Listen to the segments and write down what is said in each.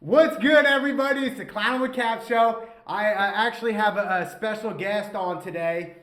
What's good, everybody? It's the Clown with Cap show. I actually have a special guest on today.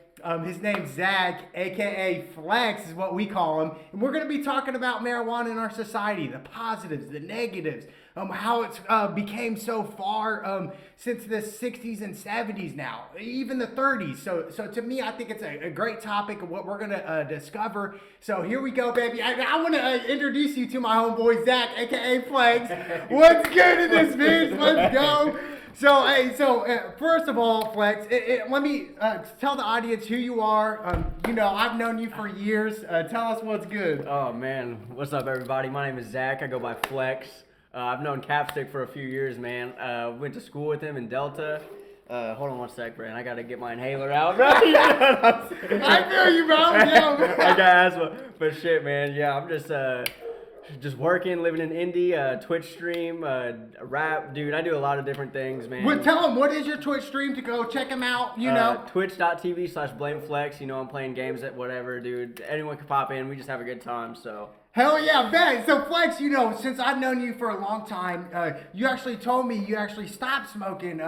His name's Zach, aka Flex, is what we call him, and we're going to be talking about marijuana in our society, the positives, the negatives, how it's became so far since the 60s and 70s now, even the 30s. So to me, I think it's a great topic of what we're going to discover. So here we go, baby. I want to introduce you to my homeboy Zach, aka Flex. What's good in this bitch? Let's go. So first of all, Flex, let me tell the audience who you are. I've known you for years. Tell us what's good. Oh man, what's up, everybody? My name is Zach. I go by Flex. I've known Capstick for a few years, man. Went to school with him in Delta. Hold on one sec, Brandon. I gotta get my inhaler out, bro. I feel you, bro. Yeah. I got asthma, but shit, man. Yeah, I'm just working, living in Indy, Twitch stream, rap, dude. I do a lot of different things, man. Well, tell them, what is your Twitch stream to go check him out, Twitch.tv/blameflex. I'm playing games at whatever, dude. Anyone can pop in. We just have a good time, so. Hell yeah, bet. So Flex, since I've known you for a long time, you actually told me you actually stopped smoking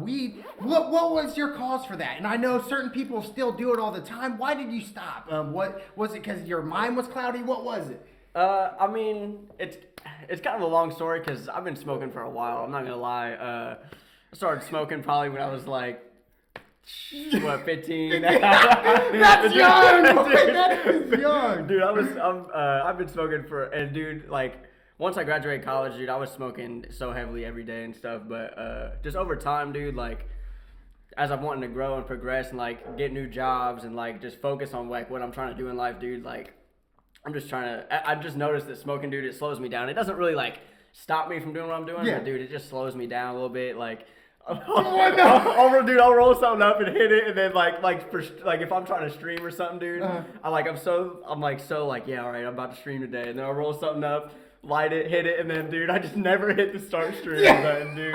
weed. What was your cause for that? And I know certain people still do it all the time. Why did you stop? What was it? Because your mind was cloudy? What was it? I mean, it's kind of a long story because I've been smoking for a while. I'm not gonna lie. I started smoking probably when I was like, 15? That's young. Dude. That is young, dude. I've been smoking and dude, like once I graduated college, dude, I was smoking so heavily every day and stuff. But just over time, dude, like as I'm wanting to grow and progress and like get new jobs and like just focus on like what I'm trying to do in life, dude, like. I've just noticed that smoking, dude, it slows me down. It doesn't really, like, stop me from doing what I'm doing, but, dude, it just slows me down a little bit. Like, I'll roll something up and hit it, and then, if I'm trying to stream or something, dude, yeah, all right, I'm about to stream today, and then I'll roll something up, light it, hit it, and then, dude, I just never hit the start stream button, dude.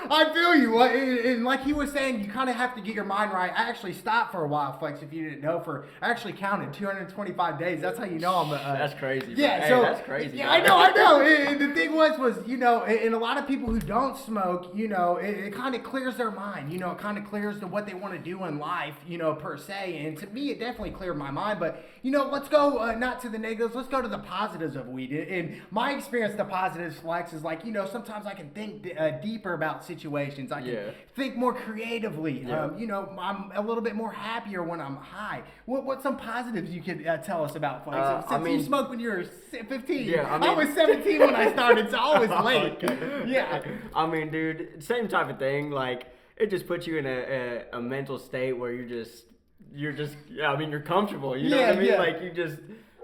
I feel you. And like he was saying, you kind of have to get your mind right. I actually stopped for a while, Flex, if you didn't know. I actually counted 225 days. That's how you know I'm that's crazy. Yeah, hey, so that's crazy. Yeah, bro. I know. And the thing was, and a lot of people who don't smoke, it kind of clears their mind. It kind of clears to what they want to do in life, per se. And to me, it definitely cleared my mind. But, let's go not to the negatives. Let's go to the positives of weed. And my experience, the positives, Flex, is like, sometimes I can think deeper about situations. I can think more creatively. Yeah. I'm a little bit more happier when I'm high. What's some positives you could tell us about, Flex? Since you smoked when you were 15. Yeah, I was 17 when I started, so I was late. Okay. Yeah. I mean, dude, same type of thing. Like, it just puts you in a mental state where you're comfortable. You know what I mean? Yeah. Like,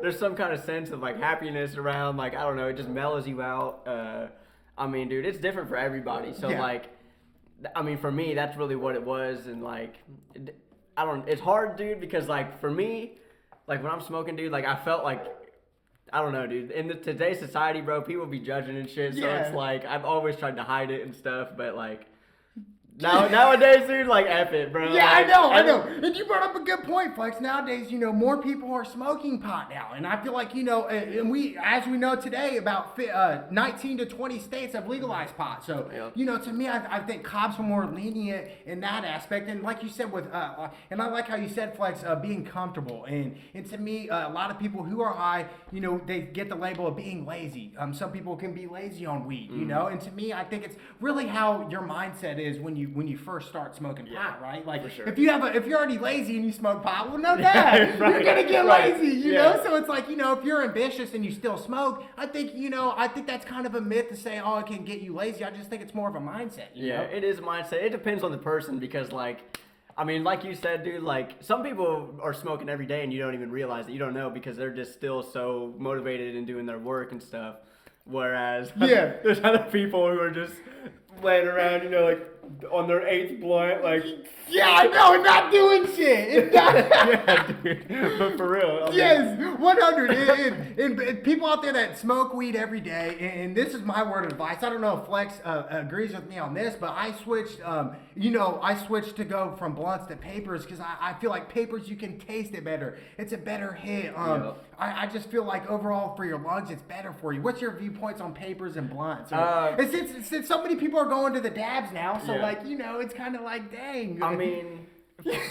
there's some kind of sense of, like, happiness around, like, I don't know, it just mellows you out. I mean, dude, it's different for everybody. So, for me, that's really what it was. And, like, it's hard, dude, because, like, for me, like, when I'm smoking, dude, like, I felt like, I don't know, dude, in today's society, bro, people be judging and shit. So it's, like, I've always tried to hide it and stuff. But, like, nowadays, dude, like, F it, bro. Yeah, like, I know. And you brought up a good point, Flex. Nowadays, more people are smoking pot now. And I feel like, and as we know today, about 19 to 20 states have legalized pot. So, to me, I think cops are more lenient in that aspect. And like you said, and I like how you said, Flex, being comfortable. And to me, a lot of people who are high, they get the label of being lazy. Some people can be lazy on weed, And to me, I think it's really how your mindset is when you first start smoking pot, right? Like, for sure. if you're already lazy and you smoke pot, well, no doubt, right. you're gonna get lazy, you Yeah. know. So it's like, if you're ambitious and you still smoke, I think that's kind of a myth to say, oh, it can get you lazy. I just think it's more of a mindset. You know? It is a mindset. It depends on the person because, like, I mean, like you said, dude, like, some people are smoking every day and you don't even realize it. You don't know because they're just still so motivated in doing their work and stuff. Whereas, there's other people who are just laying around, like, on their 8th blunt, like. Yeah, I know, not doing shit. It's not. Yeah, dude. But for real. I mean, Yes, 100. And people out there that smoke weed every day, and this is my word of advice. I don't know if Flex agrees with me on this, but I switched. I switched to go from blunts to papers because I feel like papers you can taste it better. It's a better hit. I just feel like overall for your lungs it's better for you. What's your viewpoints on papers and blunts? Since so many people are going to the dabs now, so it's kind of like dang. I mean,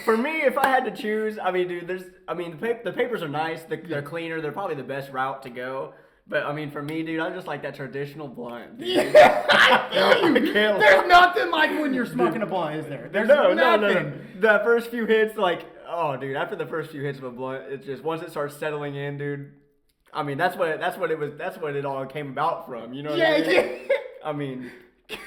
for me, if I had to choose, I mean, dude, the papers are nice. They're cleaner. They're probably the best route to go. But I mean, for me, dude, I just like that traditional blunt. Dude. Yeah, I feel you. There's nothing like when you're smoking a blunt, is there? There's no. nothing. The first few hits, like, oh, dude, after the first few hits of a blunt, it's just once it starts settling in, dude. I mean, that's what it all came about from. You know what I mean? Yeah. I mean,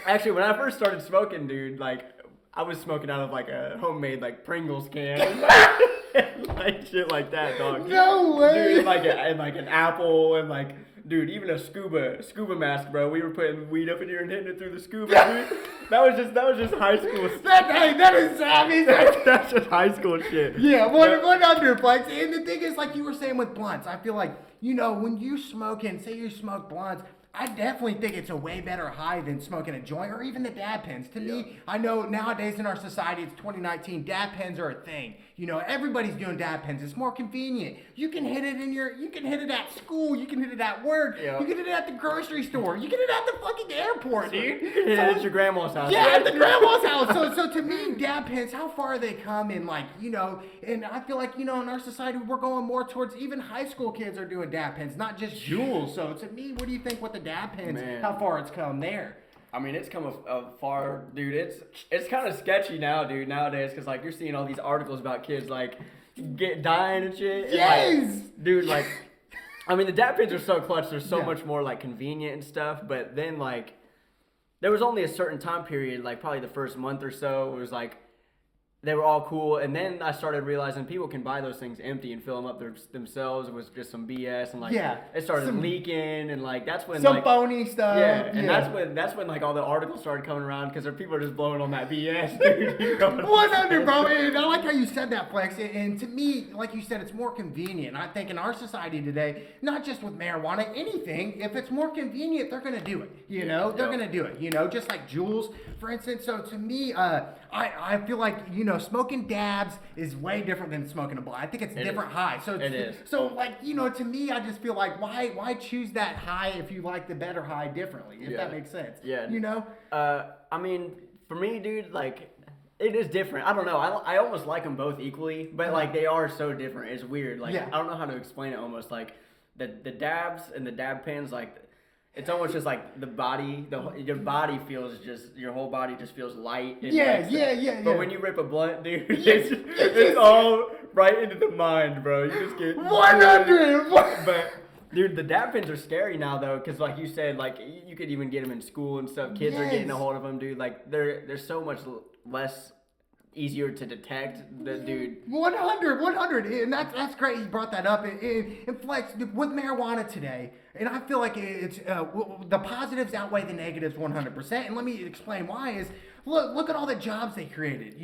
actually, when I first started smoking, dude, like, I was smoking out of like a homemade like Pringles can, like shit like that, dog. No way. Dude, and like an apple and like, dude, even a scuba mask, bro. We were putting weed up in here and hitting it through the scuba. Dude. That was just high school. That is savage. That's just high school shit. Yeah, one under Flex. And the thing is, like you were saying with blunts, I feel like when you say you smoke blunts. I definitely think it's a way better high than smoking a joint or even the dab pens. To me, I know nowadays in our society, it's 2019, dab pens are a thing. Everybody's doing dab pens. It's more convenient. You can hit it you can hit it at school, you can hit it at work, you can hit it at the grocery store, you can hit it at the fucking airport, dude. You can hit it at your grandma's house. Yeah, at the grandma's house. So to me, dab pens, how far they come in, like, and I feel like, in our society, we're going more towards even high school kids are doing dab pens, not just Juuls. So to me, what do you think with the dab pens, how far it's come there? I mean, it's come a far, dude. It's kind of sketchy now, dude, nowadays, because, like, you're seeing all these articles about kids, like, dying and shit. Yes! And, like, dude, like, I mean, the dab pens are so clutch. They're so much more, like, convenient and stuff. But then, like, there was only a certain time period, like, probably the first month or so, it was, like, they were all cool, and then I started realizing people can buy those things empty and fill them up themselves. It was just some BS, and like it started leaking, and like that's when some phony stuff. Yeah, and that's when like all the articles started coming around because people are just blowing on that BS. Dude. 100, bro. And I like how you said that, Flex. And to me, like you said, it's more convenient. I think in our society today, not just with marijuana, anything, if it's more convenient, they're gonna do it. They're gonna do it. Just like Juuls, for instance. So to me, I feel like smoking dabs is way different than smoking a blunt. I think it's different high. So it is. So like to me, I just feel like why choose that high if you like the better high differently? If that makes sense. Yeah. I mean, for me, dude, like it is different. I don't know. I almost like them both equally, but like they are so different. It's weird. Like I don't know how to explain it. Almost like the dabs and the dab pens, like. It's almost just like your body feels your whole body just feels light. And yeah. But when you rip a blunt, dude, it's all right into the mind, bro. You just get 100. But dude, the dab pens are scary now though, because like you said, like you could even get them in school and stuff. Kids are getting a hold of them, dude. Like they're so much less easier to detect, dude. 100, and that's great. You brought that up, and Flex with marijuana today, and I feel like it's the positives outweigh the negatives 100%. And let me explain why. Is look at all the jobs they created.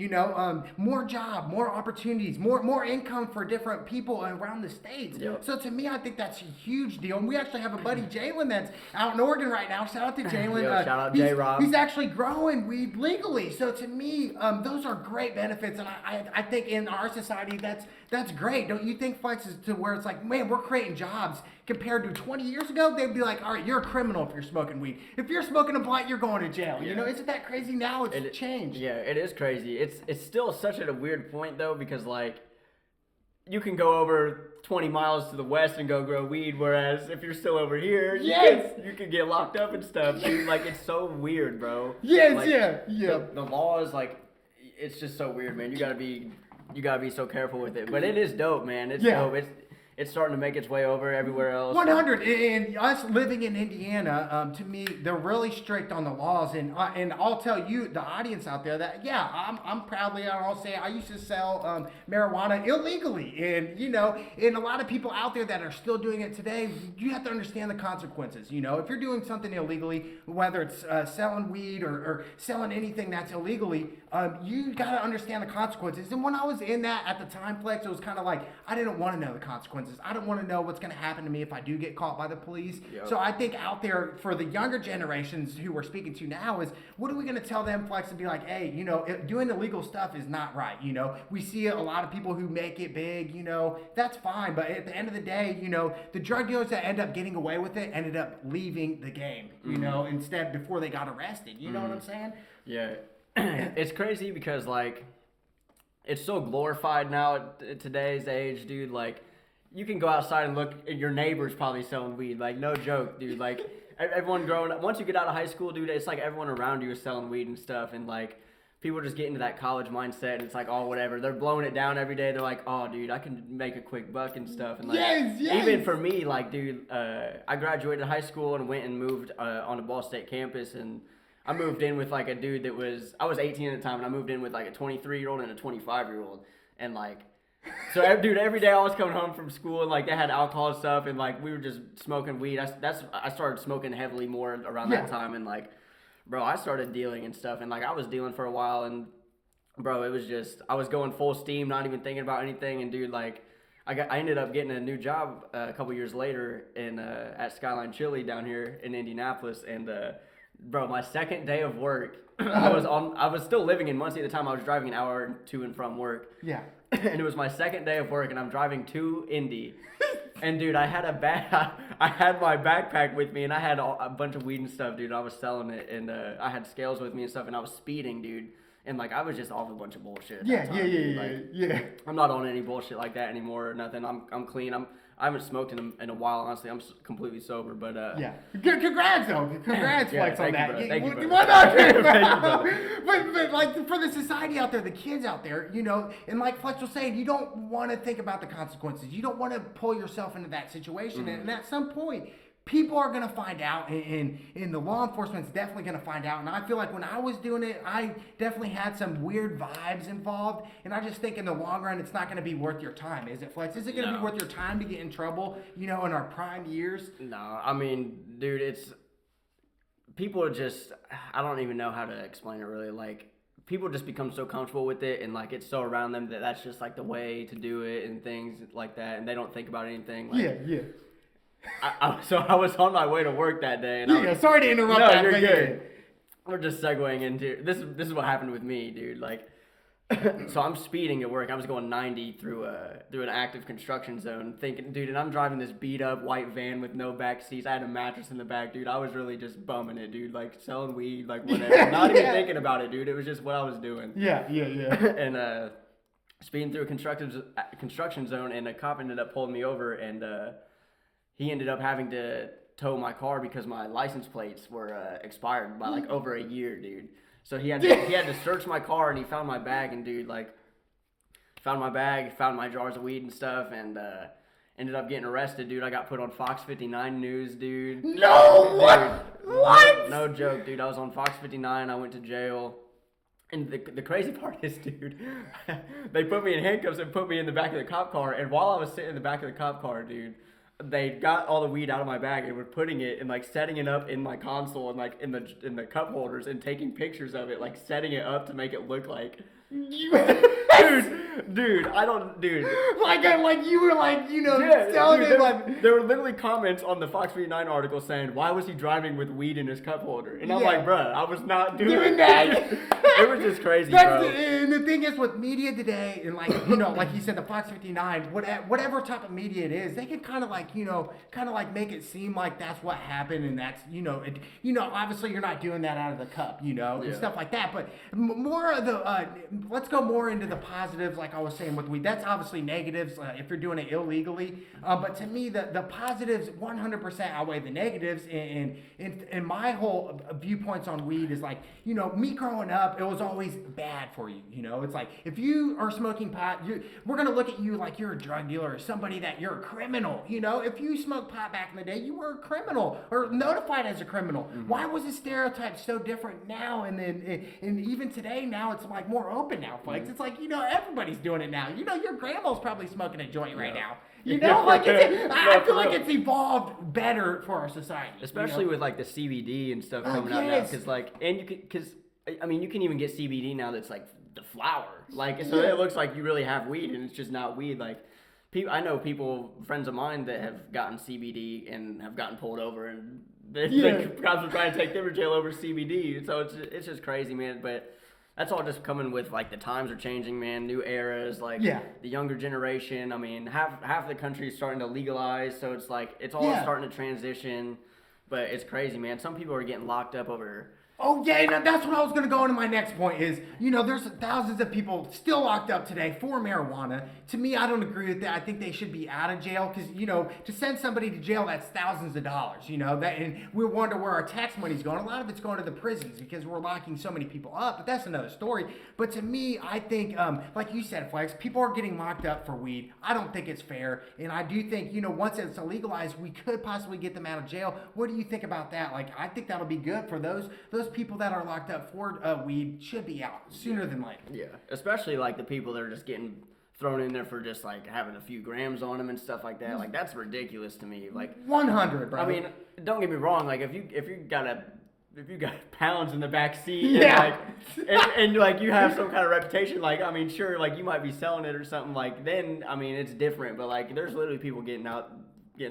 More more opportunities, more income for different people around the states. Yep. So to me, I think that's a huge deal. And we actually have a buddy, Jalen, that's out in Oregon right now. Shout out to Jalen. Shout out J-Rob. He's actually growing weed legally. So to me, those are great benefits, and I think in our society that's great. Don't you think, Flex, is to where it's like, man, we're creating jobs compared to 20 years ago? They'd be like, all right, you're a criminal if you're smoking weed. If you're smoking a blunt, you're going to jail. Isn't that crazy now? It's changed. Yeah, it is crazy. It's still such a weird point though, because like you can go over 20 miles to the west and go grow weed, whereas if you're still over here, you can get locked up and stuff, dude. Like it's so weird, bro. Yes, like, yeah. The law is like, it's just so weird, man. You gotta be so careful with it. But it is dope, man. It's dope. it's starting to make its way over everywhere else. 100. And us living in Indiana, to me, they're really strict on the laws. And I'll tell you, the audience out there, that yeah, I'm proudly, I'll say, I used to sell marijuana illegally, and and a lot of people out there that are still doing it today. You have to understand the consequences. If you're doing something illegally, whether it's selling weed or selling anything that's illegally, you got to understand the consequences. And when I was in that at the time, Flex, it was kind of like I didn't want to know the consequences. I don't want to know what's going to happen to me if I do get caught by the police. Yep. So I think out there for the younger generations who we're speaking to now is, what are we going to tell them, Flex, and be like, hey, doing illegal stuff is not right. We see a lot of people who make it big, that's fine. But at the end of the day, the drug dealers that end up getting away with it ended up leaving the game, instead before they got arrested. You know what I'm saying? Yeah. It's crazy because, like, it's so glorified now at today's age, dude. Like, you can go outside and look, and your neighbor's probably selling weed. Like, no joke, dude. Like, everyone growing up, once you get out of high school, dude, it's like everyone around you is selling weed and stuff. And, like, people just get into that college mindset, and it's like, oh, whatever. They're blowing it down every day. They're like, oh, dude, I can make a quick buck and stuff. And, like, yes. Even for me, like, dude, I graduated high school and went and moved on the Ball State campus, and I moved in with, like, a dude that I was 18 at the time, and I moved in with, like, a 23-year-old and a 25-year-old. And, like, so, dude, every day I was coming home from school, and, like, they had alcohol and stuff, and, like, we were just smoking weed. I started smoking heavily more around that time, and, like, bro, I started dealing and stuff, and, like, I was dealing for a while, and, bro, it was just, I was going full steam, not even thinking about anything, and, dude, like, I ended up getting a new job a couple years later at Skyline Chili down here in Indianapolis, and, bro, my second day of work, I was still living in Muncie at the time. I was driving an hour to and from work. Yeah. And it was my second day of work, and I'm driving to Indy. And, dude, I had my backpack with me, and I had a bunch of weed and stuff, dude. I was selling it, and I had scales with me and stuff, and I was speeding, dude. And, like, I was just off a bunch of bullshit. Yeah. I'm not on any bullshit like that anymore or nothing. I'm clean. I haven't smoked in a while, honestly. I'm completely sober, but yeah. Congrats, though. Congrats, Flex, on that. Thank you, bro. But like for the society out there, the kids out there, and like Flex was saying, you don't want to think about the consequences. You don't want to pull yourself into that situation, Mm-hmm. and at some point, people are going to find out, and the law enforcement's definitely going to find out. And I feel like when I was doing it, I definitely had some weird vibes involved. And I just think in the long run, it's not going to be worth your time, is it, Flex? Is it going to be worth your time to get in trouble, in our prime years? No, I mean, dude, people are just, I don't even know how to explain it really. Like, people just become so comfortable with it, and, like, it's so around them that that's just, like, the way to do it and things like that. And they don't think about anything. Like, Yeah. So I was on my way to work that day, and sorry to interrupt. No, you're good. We're just segueing into this is what happened with me, dude. Like, so I'm speeding at work. I was going 90 through an active construction zone, thinking, dude, and I'm driving this beat up white van with no back seats. I had a mattress in the back, dude. I was really just bumming it, dude. Like, selling weed, like, whatever. Not even thinking about it, dude. It was just what I was doing. Yeah. And speeding through a construction zone, and a cop ended up pulling me over, and he ended up having to tow my car because my license plates were expired by, like, over a year, dude. So he had to search my car, and he found my bag, and, dude, like, found my jars of weed and stuff, and ended up getting arrested, dude. I got put on Fox 59 News, dude. No! Dude, what? No joke, dude. I was on Fox 59. I went to jail. And the crazy part is, dude, they put me in handcuffs and put me in the back of the cop car, and while I was sitting in the back of the cop car, dude, they got all the weed out of my bag and were putting it and, like, setting it up in my console and, like, in the cup holders and taking pictures of it, like, setting it up to make it look like dude, I don't, dude. Like you were like, Yeah, telling dude, it like. there were literally comments on the Fox 59 article saying, why was he driving with weed in his cup holder? And I'm like, bruh, I was not doing that. It was just crazy, bro. And the thing is with media today, and like, like you said, the Fox 59, whatever type of media it is, they can kind of like, make it seem like that's what happened, and that's, obviously you're not doing that out of the cup, and stuff like that. But more of the let's go more into the positives, like I was saying with weed. That's obviously negatives if you're doing it illegally. But to me, the positives 100% outweigh the negatives. And my whole viewpoints on weed is like, me growing up, it was always bad for you. It's like if you are smoking pot, we're gonna look at you like you're a drug dealer or somebody that you're a criminal. If you smoked pot back in the day, you were a criminal or notified as a criminal. Mm-hmm. Why was the stereotype so different now? And even today, now it's like more open now, Flex. Mm-hmm. It's like, everybody's doing it now. Your grandma's probably smoking a joint right now. I feel like it's evolved better for our society. Especially with like the CBD and stuff coming out now. Because you can even get CBD now that's like the flower. Like, so it looks like you really have weed and it's just not weed. Like, I know friends of mine that have gotten CBD and have gotten pulled over and the cops are trying to take them to jail over CBD. So it's just crazy, man. But that's all just coming with like the times are changing, man. New eras, like the younger generation. I mean, half the country is starting to legalize, so it's like it's all starting to transition. But it's crazy, man. Some people are getting locked up over. Oh, yeah, that's what I was going to go into my next point is, there's thousands of people still locked up today for marijuana. To me, I don't agree with that. I think they should be out of jail because, to send somebody to jail, that's thousands of dollars, and we wonder where our tax money's going. A lot of it's going to the prisons because we're locking so many people up, but that's another story. But to me, I think, like you said, Flex, people are getting locked up for weed. I don't think it's fair, and I do think, once it's legalized, we could possibly get them out of jail. What do you think about that? Like, I think that'll be good for those people that are locked up for weed should be out sooner than later. Yeah, especially like the people that are just getting thrown in there for just like having a few grams on them and stuff like that. Like that's ridiculous to me. Like 100, bro. I mean, don't get me wrong. Like if you got pounds in the back seat, and like you have some kind of reputation, like I mean, sure, like you might be selling it or something. Like then I mean, it's different. But like there's literally people getting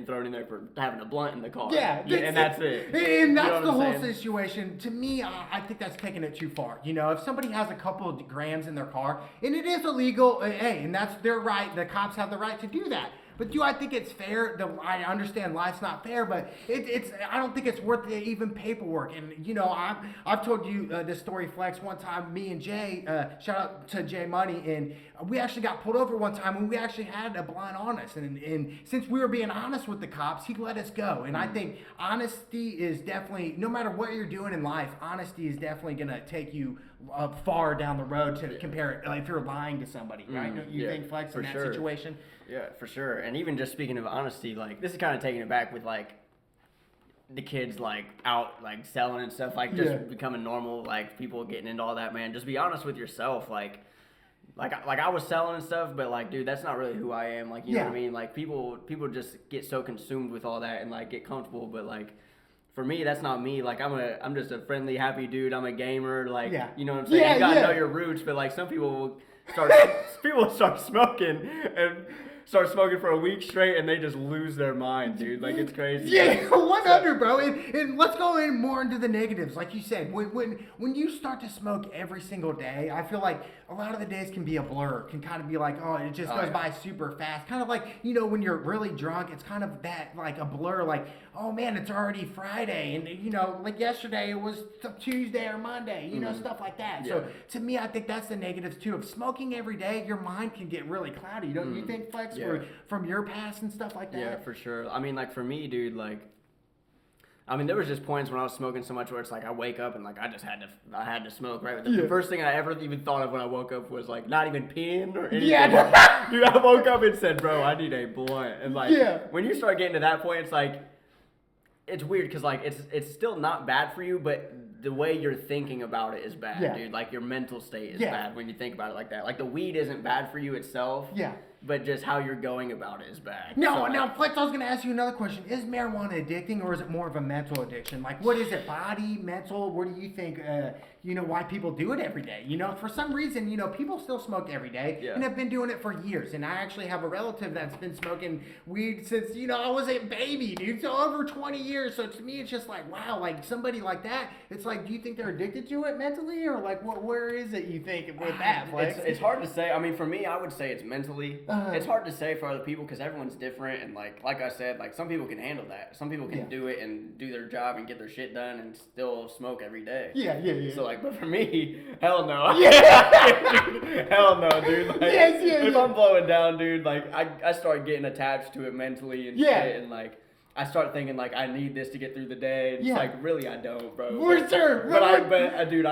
thrown in there for having a blunt in the car. And that's it. And that's the whole situation. To me, I think that's taking it too far. If somebody has a couple of grams in their car, and it is illegal, hey, and that's their right. The cops have the right to do that. But do I think it's fair? I understand life's not fair, but it's. I don't think it's worth the even paperwork. And I've told you this story, Flex. One time, me and Jay, shout out to Jay Money, and we actually got pulled over one time when we actually had a blunt on us. And since we were being honest with the cops, he let us go. And I think honesty is definitely, no matter what you're doing in life, honesty is definitely gonna take you far down the road to compare it. Like if you're lying to somebody, right? Don't you think, Flex, in that situation? Yeah, for sure. And even just speaking of honesty, like this is kind of taking it back with like the kids like out like selling and stuff, like just becoming normal, like people getting into all that, man. Just be honest with yourself, like I was selling and stuff, but like, dude, that's not really who I am. Like, you know what I mean? Like people just get so consumed with all that and like get comfortable, but like for me, that's not me. Like I'm just a friendly, happy dude. I'm a gamer. Like, you know what I'm saying? You gotta know your roots, but like some people start smoking and start smoking for a week straight and they just lose their mind, dude. Like it's crazy. Yeah, 100, bro. And let's go in more into the negatives. Like you said, when you start to smoke every single day, I feel like a lot of the days can be a blur. Can kind of be like, oh, it just goes by super fast. Kind of like, when you're really drunk, it's kind of that like a blur. Like, oh man, it's already Friday, and like yesterday it was Tuesday or Monday. Stuff like that. Yeah. So to me, I think that's the negatives too. Of smoking every day, your mind can get really cloudy. Don't you think, Flex? From your past and stuff like that? Yeah, for sure. I mean, like for me, dude, like, I mean, there was just points when I was smoking so much where it's like I wake up and like I had to smoke, right? The first thing I ever even thought of when I woke up was like not even peeing or anything. Yeah. Dude, I woke up and said, bro, I need a blunt. And like when you start getting to that point, it's like it's weird because like it's still not bad for you, but the way you're thinking about it is bad, dude. Like your mental state is bad when you think about it like that. Like the weed isn't bad for you itself. Yeah. But just how you're going about it is bad. Now, Flex, I was going to ask you another question. Is marijuana addicting or is it more of a mental addiction? Like, what is it? Body, mental? What do you think, why people do it every day? For some reason, people still smoke every day and have been doing it for years. And I actually have a relative that's been smoking weed since, I was a baby, dude. So over 20 years. So to me, it's just like, wow, like somebody like that, it's like, do you think they're addicted to it mentally? Or like, where is it, you think, with that, Flex? It's hard to say. I mean, for me, I would say it's mentally. it's hard to say for other people because everyone's different, and like I said, like some people can handle that. Some people can do it and do their job and get their shit done and still smoke every day. Yeah. So like, but for me, hell no. Yeah. Hell no, dude. Like, if Yeah. I'm blowing down, dude, like I start getting attached to it mentally and shit, and like I start thinking like I need this to get through the day. And it's like really I don't, bro. For sure. But dude,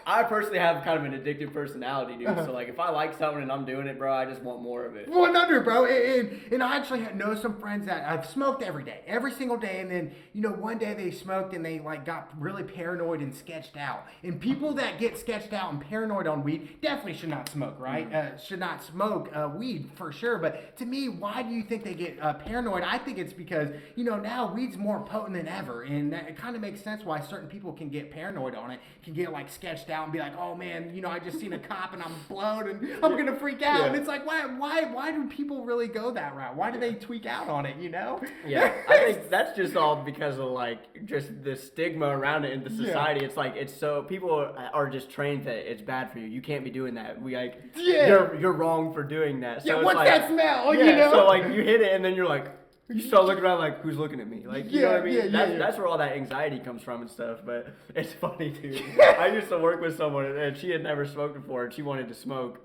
I personally have kind of an addictive personality, dude. So like, if I like something and I'm doing it, bro, I just want more of it. 100, bro. And I actually know some friends that I've smoked every day, every single day. And then, one day they smoked and they like got really paranoid and sketched out. And people that get sketched out and paranoid on weed definitely should not smoke, right? Should not smoke weed for sure. But to me, why do you think they get paranoid? I think it's because, now weed's more potent than ever. And that, it kind of makes sense why certain people can get paranoid on it, can get like sketched out and be like, oh man, I just seen a cop and I'm blown and I'm gonna freak out. And it's like, why do people really go that route? Why do they tweak out on it? Yeah, I think that's just all because of like just the stigma around it in the society. It's like it's so people are just trained that it's bad for you. You can't be doing that. You're wrong for doing that. So what's like, that smell? So like you hit it and then you're like. You start looking around like, who's looking at me? Like, you know what I mean? That's where all that anxiety comes from and stuff. But it's funny, dude. I used to work with someone, and she had never smoked before, and she wanted to smoke.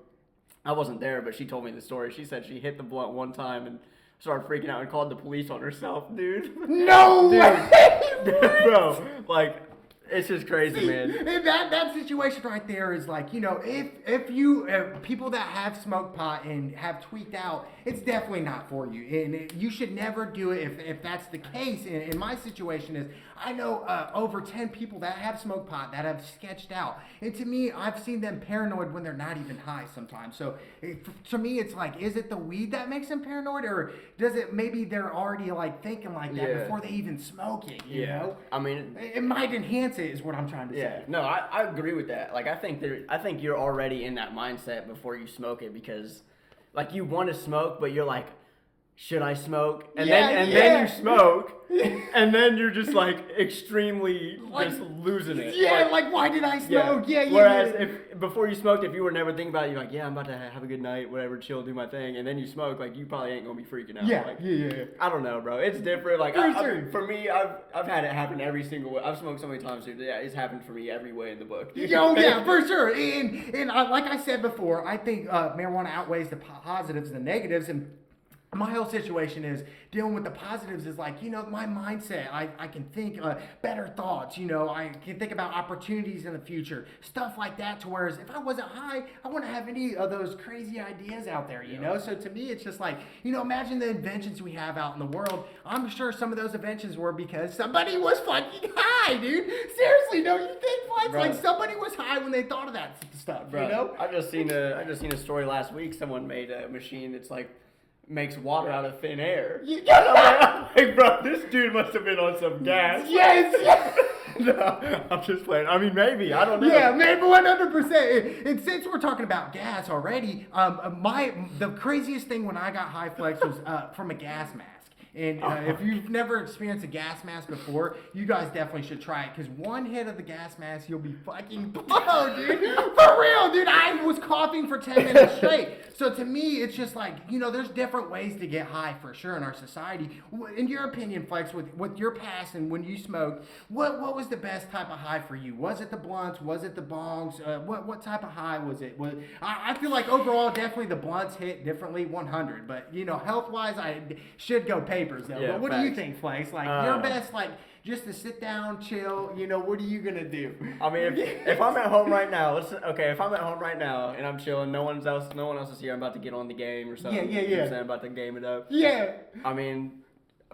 I wasn't there, but she told me the story. She said she hit the blunt one time and started freaking out and called the police on herself, dude. No way! Bro, like... It's just crazy, man. That situation right there is like, if people that have smoked pot and have tweaked out, it's definitely not for you. And you should never do it if that's the case. And my situation is, I know over 10 people that have smoked pot that have sketched out. And to me, I've seen them paranoid when they're not even high sometimes. So to me, it's like, is it the weed that makes them paranoid? Or does it maybe they're already like thinking like that before they even smoke it, you know? I mean... It might enhance it is what I'm trying to say. No, I agree with that. Like, I think you're already in that mindset before you smoke it because, like, you want to smoke, but you're like, should I smoke? And then you smoke, and then you're just like extremely just losing it. Yeah, like why did I smoke? Whereas if before you smoked, if you were never thinking about it, you're like, I'm about to have a good night, whatever, chill, do my thing, and then you smoke, like you probably ain't gonna be freaking out. I don't know, bro. It's different. Like for me, I've had it happen every single way. I've smoked so many times, dude. Yeah, it's happened for me every way in the book. Dude. Yeah, for sure. And like I said before, I think marijuana outweighs the positives and the negatives. And my whole situation is dealing with the positives is like, my mindset. I can think better thoughts, I can think about opportunities in the future, stuff like that. To whereas if I wasn't high, I wouldn't have any of those crazy ideas out there, you know? So to me, it's just like, imagine the inventions we have out in the world. I'm sure some of those inventions were because somebody was fucking high, dude. Seriously, don't you think, Flex? Like somebody was high when they thought of that stuff, bro. I just seen a story last week. Someone made a machine that's like, makes water out of thin air. I'm like, bro, this dude must have been on some gas. Yes. No, I'm just playing. I mean, maybe. I don't know. Yeah, maybe 100%. And since we're talking about gas already, the craziest thing when I got high, Flex, was from a gas mask. And if you've never experienced a gas mask before, you guys definitely should try it. Because one hit of the gas mask, you'll be fucking blown, dude. For real, dude. I was coughing for 10 minutes straight. So to me, it's just like, there's different ways to get high for sure in our society. In your opinion, Flex, with your past and when you smoked, what was the best type of high for you? Was it the blunts? Was it the bongs? What type of high was it? I feel like overall, definitely the blunts hit differently, 100. But, health-wise, I should go papers, though. Yeah, but what do you think, Flex? Like, your best, like, just to sit down, chill, what are you going to do? I mean, if I'm at home right now, if I'm at home right now and I'm chilling, no one else is here, I'm about to get on the game or something. Yeah. You know what I'm saying? I'm about to game it up. Yeah. I mean,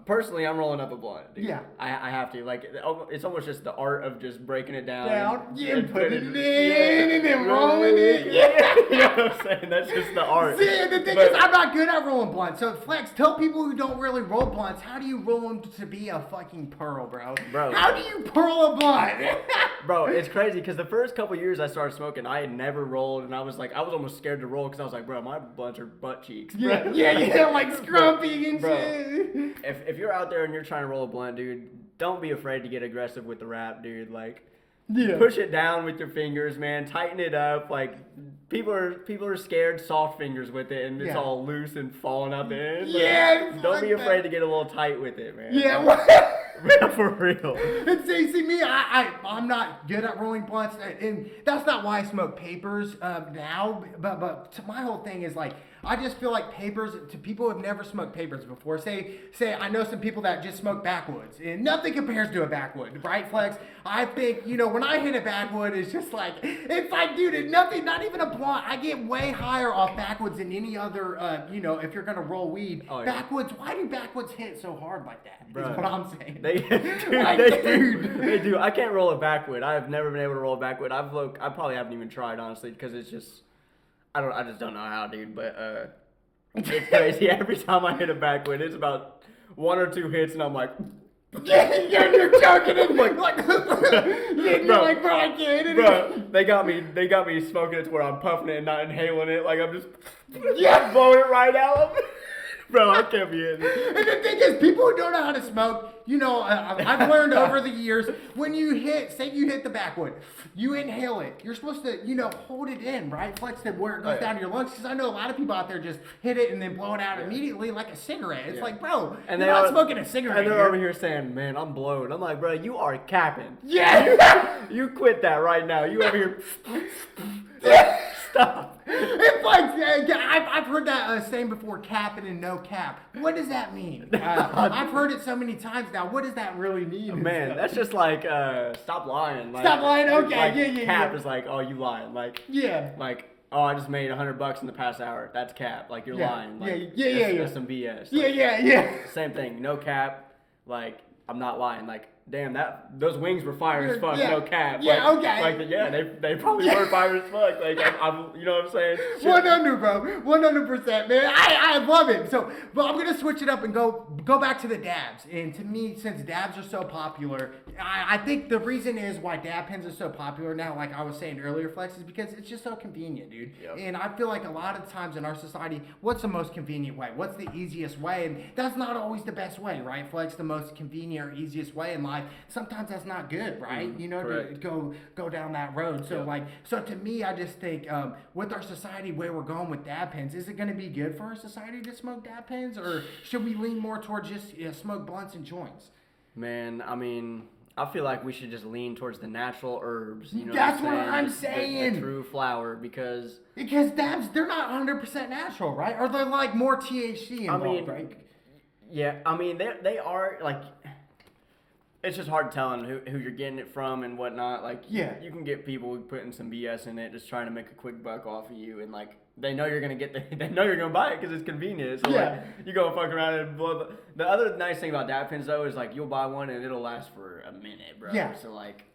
personally, I'm rolling up a blunt, dude. Yeah. I have to. Like, it's almost just the art of just breaking it down. And putting it in and then rolling it. Yeah. You know what I'm saying? That's just the art. See, the thing is, I'm not good at rolling blunts. So, Flex, tell people who don't really roll blunts, how do you roll them to be a fucking pearl, bro? How do you pearl a blunt? Bro, it's crazy because the first couple years I started smoking, I had never rolled, and I was almost scared to roll because I was like, bro, my blunts are butt cheeks. Bro. Yeah, like scrumpy and shit. If you're out there and you're trying to roll a blunt, dude, don't be afraid to get aggressive with the rap, dude. Like, Yeah. Push it down with your fingers, man. Tighten it up. Like people are scared soft fingers with it, and it's Yeah. all loose and falling out the end. Like, Yeah, don't be fuck afraid that. to get a little tight with it, man. Yeah, Like, for real. And see me, I'm not good at rolling blunts, and that's not why I smoke papers now. But my whole thing is like, I just feel like papers, to people who have never smoked papers before, say I know some people that just smoke backwoods, and nothing compares to a backwood, right, Flex? I think, when I hit a backwood, it's just like, it's like, dude, it's nothing, not even a blunt. I get way higher off backwoods than any other, if you're gonna roll weed. Oh, yeah. Backwoods, why do backwoods hit so hard like that? Is Bruh. what I'm saying. They do. I can't roll a backwood. I have never been able to roll a backwood. I probably haven't even tried, honestly, because it's just, I just don't know how, dude. But it's crazy. Every time I hit a backwood, it's about 1 or 2 hits, and I'm like, you're joking. And you're like, bro, I can't hit it. bro, they got me smoking it to where I'm puffing it and not inhaling it. Like I'm just Yeah. blowing it right out. Bro, I can't be hitting it. And the thing is, people who don't know how to smoke, I've learned over the years, when you hit the backwood, you inhale it. You're supposed to, hold it in, right? Flex it where it goes down to your lungs. Because I know a lot of people out there just hit it and then blow it out immediately like a cigarette. It's like, bro, And you're not smoking a cigarette. And they're here. over here saying, man, I'm blown. I'm like, bro, you are capping. Yeah. You quit that right now. You over here. Stop. It's like, I've heard that saying before, capping and no cap. What does that mean? I've heard it so many times now. What does that really mean? Man, that's just like, stop lying. Like, Stop lying? Okay, like, yeah. Cap is like, oh, you lying. Like, Yeah. like, oh, I just made $100 in the past hour. That's cap. Like, you're lying. Like, that's some BS. Like, Yeah. Same thing. No cap. Like, I'm not lying. Like, damn, those wings were fire as fuck. Yeah. No cap. Yeah, like, okay. Like, they probably were fire as fuck. Like, I'm you know what I'm saying? Shit. 100, bro. 100%, man. I love it. So, but I'm gonna switch it up and go back to the dabs. And to me, since dabs are so popular, I think the reason is why dab pens are so popular now, like I was saying earlier, Flex, is because it's just so convenient, dude. Yep. And I feel like a lot of times in our society, what's the most convenient way? What's the easiest way? And that's not always the best way, right, Flex? The most convenient or easiest way in life. Sometimes that's not good, right? To go down that road. So so to me, I just think with our society where we're going with dab pens, is it going to be good for our society to smoke dab pens, or should we lean more towards just smoke blunts and joints? Man, I mean, I feel like we should just lean towards the natural herbs. You know That's what what I'm Just saying. The true flower, because dabs, they're not 100% natural, right? Or they're like more THC involved, right? Yeah, I mean, they are like. It's just hard telling who you're getting it from and whatnot. Like, you can get people putting some BS in it, just trying to make a quick buck off of you, and like they know you're gonna they know you're gonna buy it because it's convenient. So like, you go fuck around and blow. The other nice thing about dab pens though is like you'll buy one and it'll last for a minute, bro. Yeah. So like.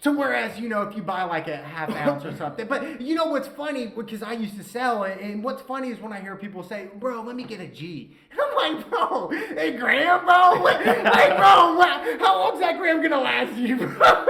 So whereas, if you buy like a half ounce or something, but what's funny, because I used to sell it, and what's funny is when I hear people say, bro, let me get a G. And I'm like, bro, a gram, bro? Like, bro, how long's that gram gonna last you, bro?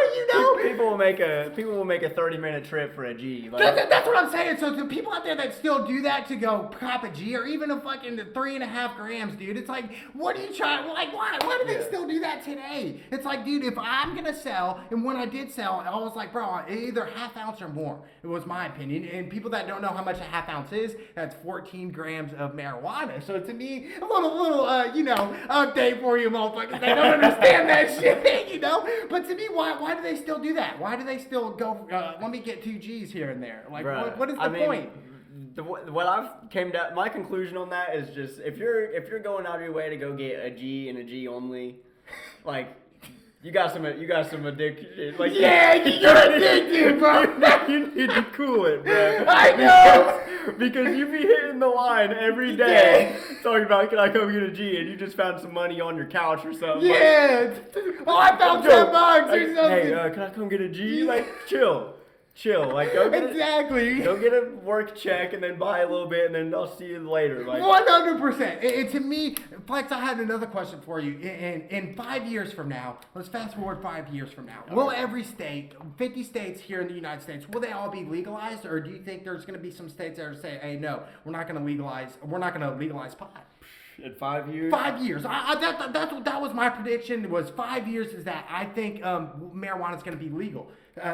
People will make a 30-minute trip for a G. Like, that's what I'm saying. So the people out there that still do that to go cop a G, or even a fucking 3.5 grams, dude, it's like, what are you trying, like, why do they still do that today? It's like, dude, if I'm gonna sell, and when I did sell, I was like, bro, either half ounce or more. It was my opinion. And people that don't know how much a half ounce is, that's 14 grams of marijuana. So to me, a little update for you motherfuckers. They don't understand that shit, But to me, why do they still do that? Why do they still go, let me get 2 G's here and there? Like, bruh, what is the point? What I've came down, my conclusion on that is just, if you're going out of your way to go get a G and a G only, like, you got some addiction. Like, yeah, you're addicted, bro. You need to cool it, bro. I know. Because you be hitting the line every day talking about, can I come get a G? And you just found some money on your couch or something. Yeah. Like, I found $10 or something. Hey, can I come get a G? Like, chill. Like, go get go get a work check and then buy a little bit and then I'll see you later. Like 100%. And to me, Flex, I had another question for you. In 5 years from now, let's fast forward 5 years from now. Will every state, 50 states here in the United States, will they all be legalized, or do you think there's going to be some states that are saying, hey, no, we're not going to legalize pot? In 5 years? 5 years. That was my prediction. Was 5 years is that I think marijuana is going to be legal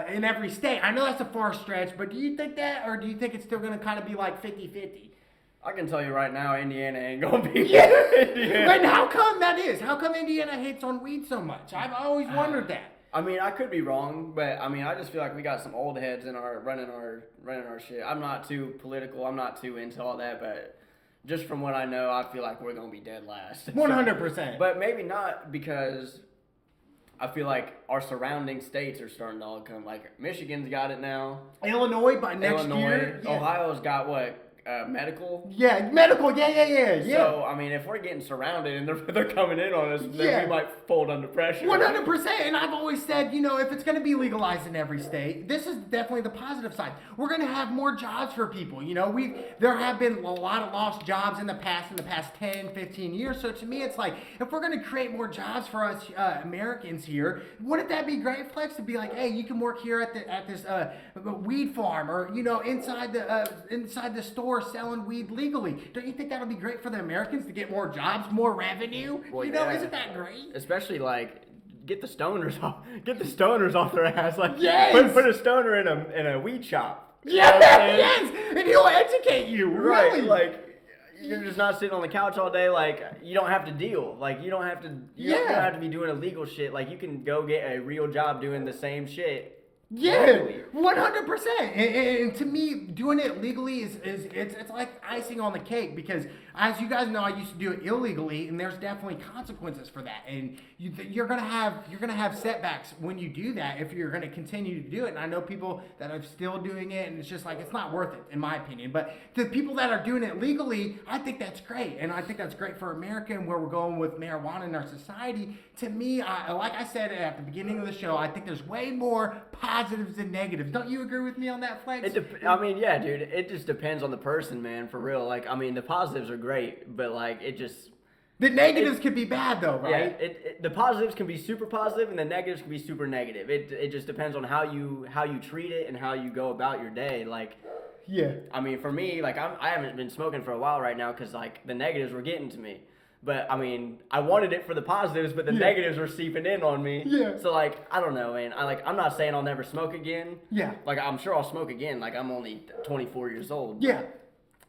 in every state. I know that's a far stretch, but do you think that, or do you think it's still going to kind of be like 50-50? I can tell you right now, Indiana ain't gonna be. Yeah. Indiana. And how come that is? How come Indiana hates on weed so much? I've always wondered that. I mean, I could be wrong, but I mean, I just feel like we got some old heads in our running our shit. I'm not too political. I'm not too into all that, but just from what I know, I feel like we're gonna be dead last. 100%. But maybe not, because I feel like our surrounding states are starting to all come. Like Michigan's got it now. Illinois by next year. Yeah. Ohio's got what? Medical. Yeah, medical. Yeah. So I mean, if we're getting surrounded and they're coming in on us, then we might fold under pressure. 100%. And I've always said, if it's going to be legalized in every state, this is definitely the positive side. We're going to have more jobs for people. There have been a lot of lost jobs in the past 10, 15 years. So to me, it's like, if we're going to create more jobs for us Americans here, wouldn't that be great, Flex, to be like, hey, you can work here at this weed farm, or inside the store selling weed legally. Don't you think that'll be great for the Americans to get more jobs, more revenue? Well, isn't that great? Especially like get the stoners off their ass. Like yes! put a stoner in a weed shop. Yes, and he'll educate you. Right, really. like you're just not sitting on the couch all day. Like you don't have to deal. Like you don't have to. You don't have to be doing illegal shit. Like you can go get a real job doing the same shit. Yeah, 100%. And to me, doing it legally is it's like icing on the cake, because as you guys know, I used to do it illegally, and there's definitely consequences for that. And you're gonna have setbacks when you do that if you're gonna continue to do it. And I know people that are still doing it, and it's just like it's not worth it, in my opinion. But the people that are doing it legally, I think that's great, and I think that's great for America and where we're going with marijuana in our society. To me, like I said at the beginning of the show, I think there's way more positives than negatives. Don't you agree with me on that, Flex? I mean, yeah, dude. It just depends on the person, man. For real. Like, I mean, the positives are great, but like, it just. The negatives can be bad, though, right? Yeah. The positives can be super positive, and the negatives can be super negative. It just depends on how you treat it and how you go about your day. Like. Yeah. I mean, for me, like, I haven't been smoking for a while right now because like the negatives were getting to me. But I mean, I wanted it for the positives, but the negatives were seeping in on me. Yeah. So like, I don't know, man. I'm not saying I'll never smoke again. Yeah. Like, I'm sure I'll smoke again. Like, I'm only 24 years old. Yeah.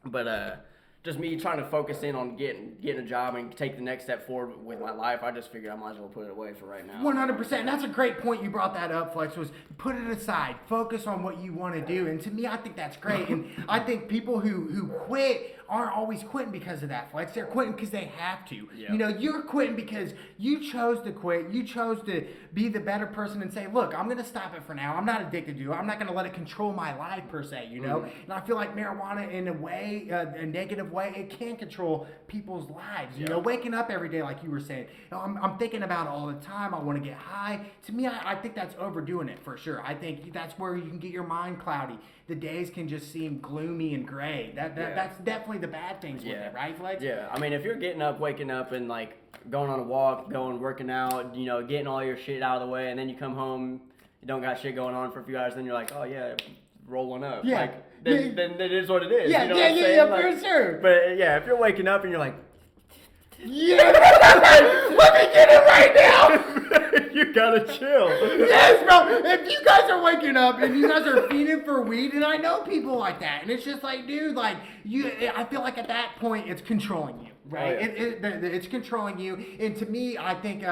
But just me trying to focus in on getting a job and take the next step forward with my life. I just figured I might as well put it away for right now. 100%. And that's a great point you brought that up, Flex, was put it aside. Focus on what you want to do. And to me, I think that's great. And I think people who quit aren't always quitting because of that, Flex. They're quitting because they have to. Yeah. You're quitting because you chose to quit. You chose to be the better person and say, look, I'm going to stop it for now. I'm not addicted to it. I'm not going to let it control my life, per se, And I feel like marijuana, in a way, a negative way, it can control people's lives. Waking up every day, like you were saying. I'm thinking about it all the time. I want to get high. To me, I think that's overdoing it, for sure. I think that's where you can get your mind cloudy. The days can just seem gloomy and gray. That's definitely the bad things with it, right, Flex? Yeah, I mean, if you're waking up and like going on a walk, working out, getting all your shit out of the way, and then you come home, you don't got shit going on for a few hours, then you're like, oh yeah, roll one up. Yeah. Like, then it is what it is. Yeah, you know what I'm saying? for sure. But yeah, if you're waking up and you're like, yeah, let me get it right now. You gotta chill. Yes, bro. If you guys are waking up and you guys are feeding for weed, and I know people like that, and it's just like, dude, like I feel like at that point it's controlling you, right? Oh, yeah. It's controlling you, and to me, I think,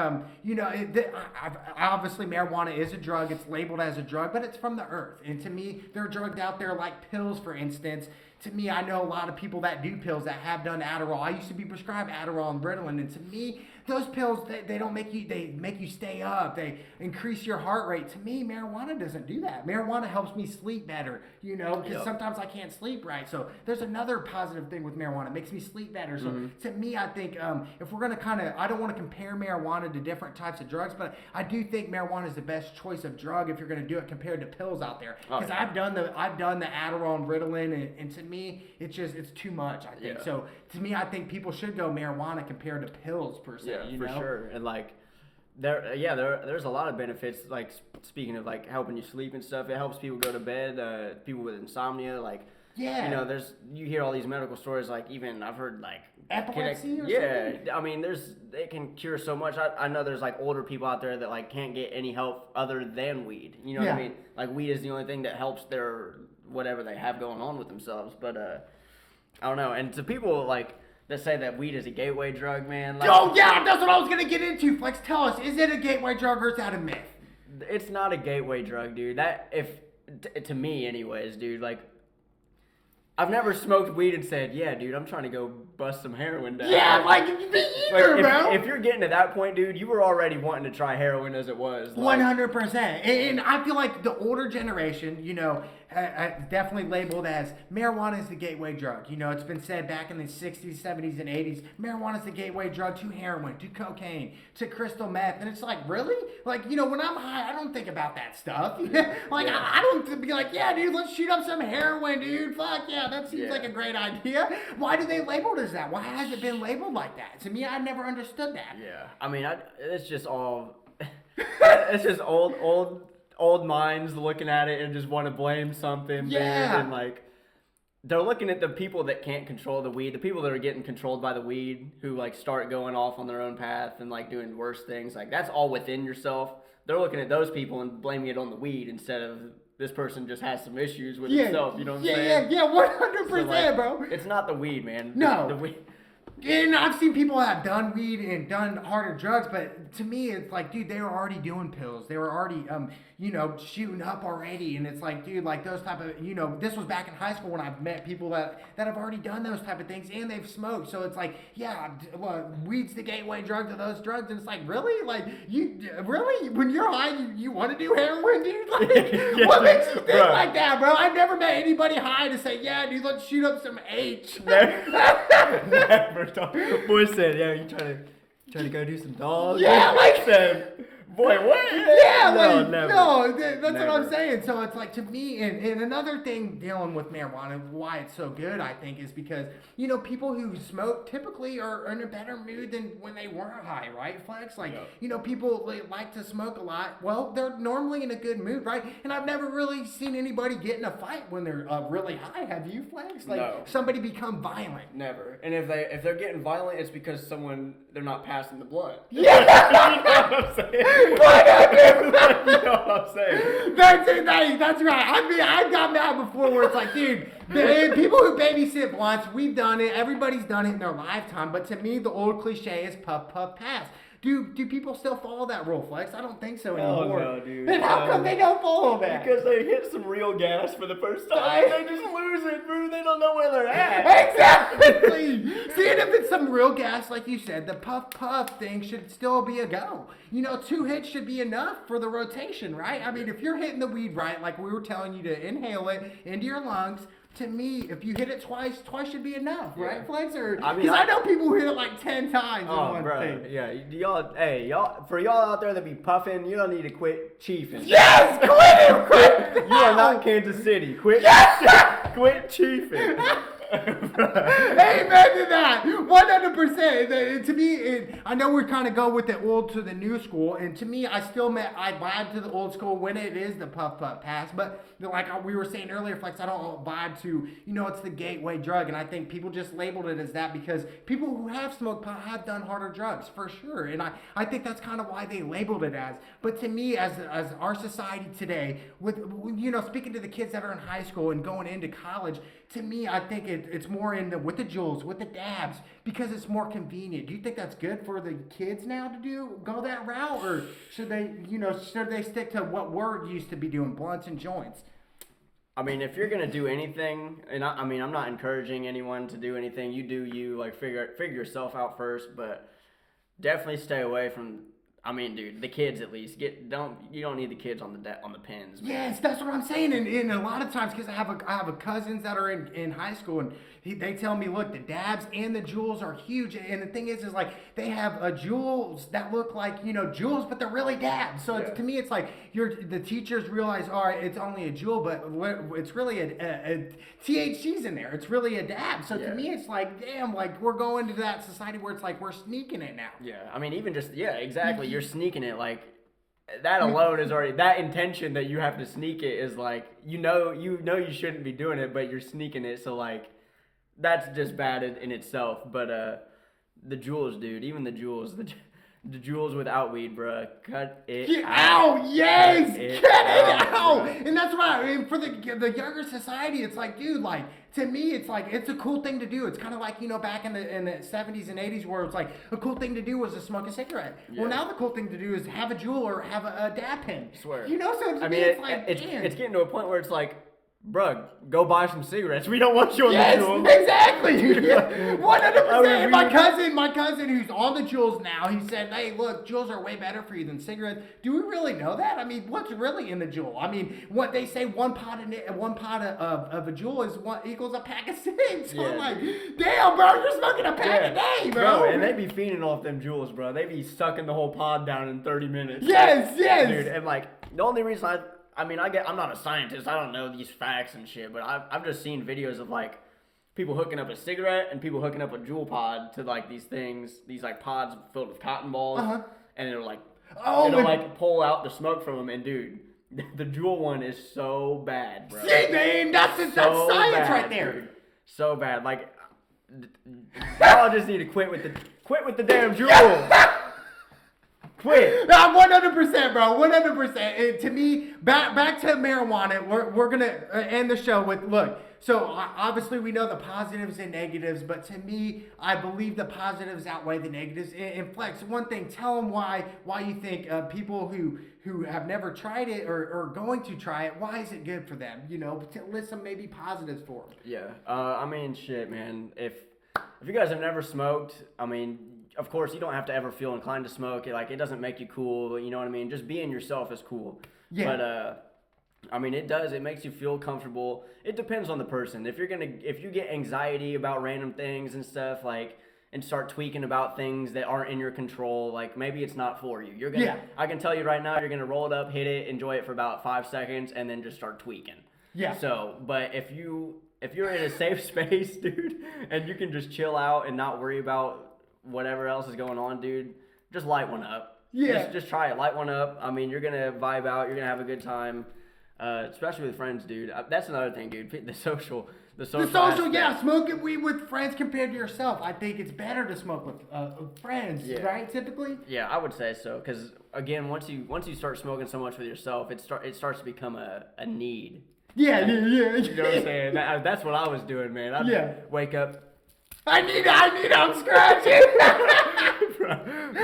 obviously marijuana is a drug. It's labeled as a drug, but it's from the earth, and to me, there are drugs out there like pills, for instance. To me, I know a lot of people that do pills that have done Adderall. I used to be prescribed Adderall and Ritalin, and to me, those pills, they don't make you, they make you stay up. They increase your heart rate. To me, marijuana doesn't do that. Marijuana helps me sleep better, because sometimes I can't sleep right. So there's another positive thing with marijuana. It makes me sleep better. So to me, I think if we're going to I don't want to compare marijuana to different types of drugs, but I do think marijuana is the best choice of drug if you're going to do it compared to pills out there. Because I've done the Adderall and Ritalin, and to me, it's too much, I think. Yeah. So to me, I think people should go marijuana compared to pills, per se. Yeah, for sure. And like, there's a lot of benefits. Like, speaking of like helping you sleep and stuff, it helps people go to bed. People with insomnia, like Yeah. You know, you hear all these medical stories, like even I've heard like Epilepsy or yeah, something? I mean, it can cure so much. I know there's like older people out there that like can't get any help other than weed. You know what I Yeah. mean? Like weed is the only thing that helps their whatever they have going on with themselves. But I don't know. And to people like that say that weed is a gateway drug, man. Like, Oh yeah, that's what I was gonna get into. Flex, tell us, is it a gateway drug or is that a myth? it's not a gateway drug, dude. That if to me, anyways, dude. Like I've never smoked weed and said, yeah, dude, I'm trying to go bust some heroin down. Yeah, like me either, bro. If you're getting to that point, dude, you were already wanting to try heroin as it was. 100%. And I feel like the older generation, definitely labeled as marijuana is the gateway drug. You know, it's been said back in the 60s, 70s, and 80s, marijuana is the gateway drug to heroin, to cocaine, to crystal meth. And it's like, really? Like, when I'm high, I don't think about that stuff. I don't be like, yeah, dude, let's shoot up some heroin, dude. Fuck yeah, that seems like a great idea. Why do they label it as that? Why has it been labeled like that? To me, I never understood that. Yeah. I mean, it's just all, it's just old minds looking at it and just want to blame something. Yeah. Dude, and like, they're looking at the people that can't control the weed, the people that are getting controlled by the weed, who like start going off on their own path and like doing worse things. Like that's all within yourself. They're looking at those people and blaming it on the weed instead of this person just has some issues with himself. You know what I'm saying? Yeah, 100%, bro. It's not the weed, man. No. The weed. And I've seen people have done weed and done harder drugs, but to me, it's like, dude, they were already doing pills. They were already, shooting up already. And it's like, dude, like those type of, this was back in high school when I've met people that have already done those type of things and they've smoked. So it's like, yeah, weed's the gateway drug to those drugs. And it's like, really? Like, really? When you're high, you want to do heroin, dude? Like, what makes you think like that, bro? I've never met anybody high to say, yeah, dude, let's shoot up some H. Never. Boy said, "Yeah, you trying to go do some dogs?" Yeah, like said, "Boy, what?" Yeah, Never. That's what I'm saying. So it's like to me, and another thing dealing with marijuana, why it's so good, I think, is because people who smoke typically are in a better mood than when they weren't high, right, Flex? Like people like to smoke a lot. Well, they're normally in a good mood, right? And I've never really seen anybody get in a fight when they're really high. Have you, Flex? Like somebody become violent? Never. And if they're getting violent, it's because they're not passing the blunt. Yeah. You know what I'm saying? You know what I'm saying? That's right. I mean, I've got mad before where it's like, dude, people who babysit blunts, we've done it. Everybody's done it in their lifetime. But to me, the old cliche is puff, puff, pass. Do people still follow that rule, Flex? I don't think so anymore. Oh, no, dude. And how come they don't follow that? Because they hit some real gas for the first time. They just lose it, bro. They don't know where they're at. Exactly. See, and if it's some real gas, like you said, the puff puff thing should still be a go. 2 hits should be enough for the rotation, right? I mean, if you're hitting the weed right, like we were telling you to inhale it into your lungs, to me, if you hit it twice should be enough, right, Flex? Because I know people who hit it like 10 times in one thing. Yeah, y'all, for y'all out there that be puffing, you don't need to quit chiefing. Yes, quit it! You are not Kansas City. Quit chiefing. Amen to that. 100%. To me, I know we're kind of go with the old to the new school, and to me, I vibe to the old school when it is the puff puff pass. But like we were saying earlier, Flex, I don't vibe to it's the gateway drug, and I think people just labeled it as that because people who have smoked pot have done harder drugs for sure, and I think that's kind of why they labeled it as. But to me, as our society today, with speaking to the kids that are in high school and going into college. To me, I think it's more with the jewels, with the dabs, because it's more convenient. Do you think that's good for the kids now to go that route, or should they stick to what we're used to be doing, blunts and joints? I mean, if you're gonna do anything, and I'm not encouraging anyone to do anything. You do you, like figure yourself out first, but definitely stay away from. I mean, dude, the kids at least you don't need the kids on the pins. Man. Yes, that's what I'm saying. And a lot of times, because I have a cousins that are in high school, and they tell me, look, the dabs and the jewels are huge. And the thing is like they have jewels that look like jewels, but they're really dabs. So to me, it's like the teachers realize, all right, it's only a jewel, but it's really a THC's in there. It's really a dab. So to me, it's like, damn, like we're going to that society where it's like we're sneaking it now. Yeah, I mean, even just exactly. You're sneaking it, like that alone is already, that intention that you have to sneak it is like, you know you shouldn't be doing it, but you're sneaking it. So like, that's just bad in itself. But the jewels, dude, even the jewels, the jewels without weed, bruh, cut it out. Yes, Cut it get it out, out. bruh. And that's why, I mean, for the younger society, it's like, dude, like, to me, it's like, it's a cool thing to do. It's kind of like, you know, back in the 70s and 80s where it's like a cool thing to do was to smoke a cigarette. Yeah. Well, now the cool thing to do is have a jewel or have a dab pen. Swear. You know, so to I me, mean, it's like, it's damn. getting to a point where it's like, bruh, go buy some cigarettes. We don't want you on Yes, the jewel. exactly. 100%. And my we- cousin who's on the jewels now, he said, "Hey, look, jewels are way better for you than cigarettes." Do we really know that? I mean, what's really in the jewel? I mean, what they say, one pot of a jewel equals a pack of cigs. So Yeah. I'm like, damn, bro, you're smoking a pack a day, bro. And they be feeding off them jewels, bro. They be sucking the whole pod down in 30 minutes. Yes. Dude, and like, the only reason I'm not a scientist. I don't know these facts and shit, but I've just seen videos of like people hooking up a cigarette and people hooking up a jewel pod to like these like pods filled with cotton balls, and it'll like pull out the smoke from them. And dude, the jewel one is so bad, bro. See, man, that's science bad, right there. dude. So bad. Like, y'all just need to quit with the damn jewel. Quit. 100%, bro. 100%. And to me, back to marijuana. We're gonna end the show with look. So obviously we know the positives and negatives, but to me, I believe the positives outweigh the negatives. And Flex, one thing, tell them why you think people who have never tried it or are going to try it, why is it good for them? You know, to list some maybe positives for them. Yeah. I mean, shit, man. If you guys have never smoked, I mean, of course, you don't have to ever feel inclined to smoke. It doesn't make you cool. You know what I mean? Just being yourself is cool. Yeah. But I mean, it does. It makes you feel comfortable. It depends on the person. If you get anxiety about random things and stuff, like, and start tweaking about things that aren't in your control, like, maybe it's not for you. You're gonna. Yeah. I can tell you right now, you're gonna roll it up, hit it, enjoy it for about 5 seconds, and then just start tweaking. Yeah. So, but if you're in a safe space, dude, and you can just chill out and not worry about whatever else is going on, dude, just light one up. Yeah. Just try it. Light one up. I mean, you're gonna vibe out. You're gonna have a good time, especially with friends, dude. That's another thing, dude. The social. Aspect. Yeah, smoking weed with friends compared to yourself. I think it's better to smoke with friends, right? Typically. Yeah, I would say so. Because again, once you start smoking so much with yourself, it starts to become a need. Yeah. You know what I'm saying? That's what I was doing, man. I'd wake up. I need it. I'm scratching.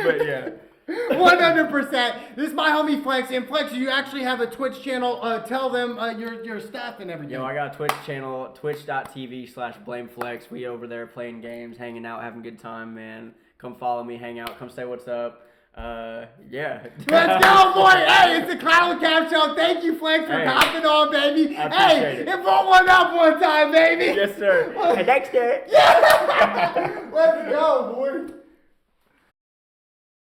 But yeah. 100%. This is my homie Flex. And Flex, you actually have a Twitch channel. Tell them your stuff and everything. Yo, I got a Twitch channel, twitch.tv/blameflex. We over there playing games, hanging out, having a good time, man. Come follow me, hang out, come say what's up. Yeah. Let's go, boy. Hey, it's the Clown Cap Show. Thank you, Flex, for hopping on, baby. I appreciate it. And roll one up one time, baby. Yes, sir. Next day. Yeah. Let's go, boy.